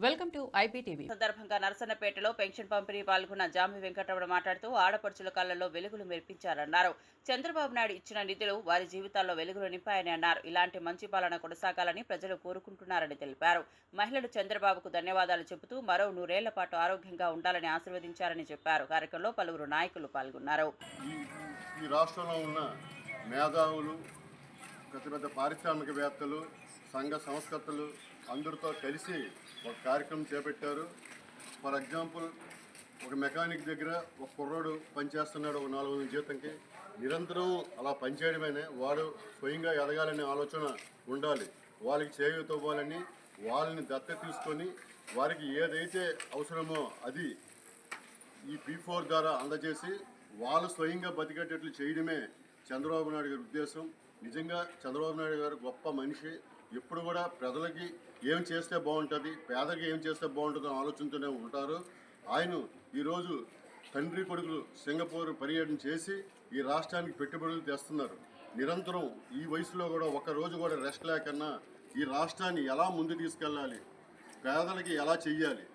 Welcome to IPTV. సందర్భంగా నరసన్నపేటలో pension పంపిణీ పాల్గొన్న జామి వెంకటరమణ మాట్లాడుతూ ఆడపడుచుల కళ్లలో వెలుగులు మెరిపించారన్నారు. చంద్రబాబు నాయుడు ఇచ్చిన నిధులు వారి జీవితాల్లో వెలుగులు నింపాయని అన్నారు. ఇలాంటి మంచి పాలన కొనసాగాలని ప్రజలు కోరుకుంటున్నారని తెలిపారు. మహిళలు చంద్రబాబుకు ధన్యవాదాలు చెబుతూ మరో 100 ఏళ్ల పాటు ఆరోగ్యంగా ఉండాలని ఆశీర్వదించారని చెప్పారు. కార్యక్రమంలో పలువురు నాయకులు పాల్గొన్నారు. ఈ రాష్ట్రంలో ఉన్న మేధావులు, పెద్ద పెద్ద పారిశ్రామికవేత్తలు, సంఘ సంస్కర్తలు అందరితో కలిసి ఒక కార్యక్రమం చేపట్టారు. ఫర్ ఎగ్జాంపుల్, ఒక మెకానిక్ దగ్గర ఒక కుర్రోడు పనిచేస్తున్నాడు ఒక 400 జీతంకి. నిరంతరం అలా పనిచేయడమేనే వాడు స్వయంగా ఎదగాలనే ఆలోచన ఉండాలి. వాళ్ళకి చేయూత ఇవ్వాలని, వాళ్ళని దత్తత తీసుకొని వారికి ఏదైతే అవసరమో అది ఈ P4 ద్వారా అందజేసి వాళ్ళు స్వయంగా బతికేటట్లు చేయడమే చంద్రబాబు నాయుడు గారి ఉద్దేశం. నిజంగా చంద్రబాబు నాయుడు గారు గొప్ప మనిషి. ఎప్పుడు కూడా ప్రజలకి ఏం చేస్తే బాగుంటుంది, పేదకి ఏం చేస్తే బాగుంటుందో ఆలోచనతోనే ఉంటారు. ఆయన ఈరోజు తండ్రి కొడుకులు సింగపూర్ పర్యటన చేసి ఈ రాష్ట్రానికి పెట్టుబడులు తెస్తున్నారు. నిరంతరం ఈ వయసులో కూడా ఒక్కరోజు కూడా రెస్ట్ లేకన్నా ఈ రాష్ట్రాన్ని ఎలా ముందు తీసుకెళ్ళాలి, పేదలకి ఎలా చెయ్యాలి,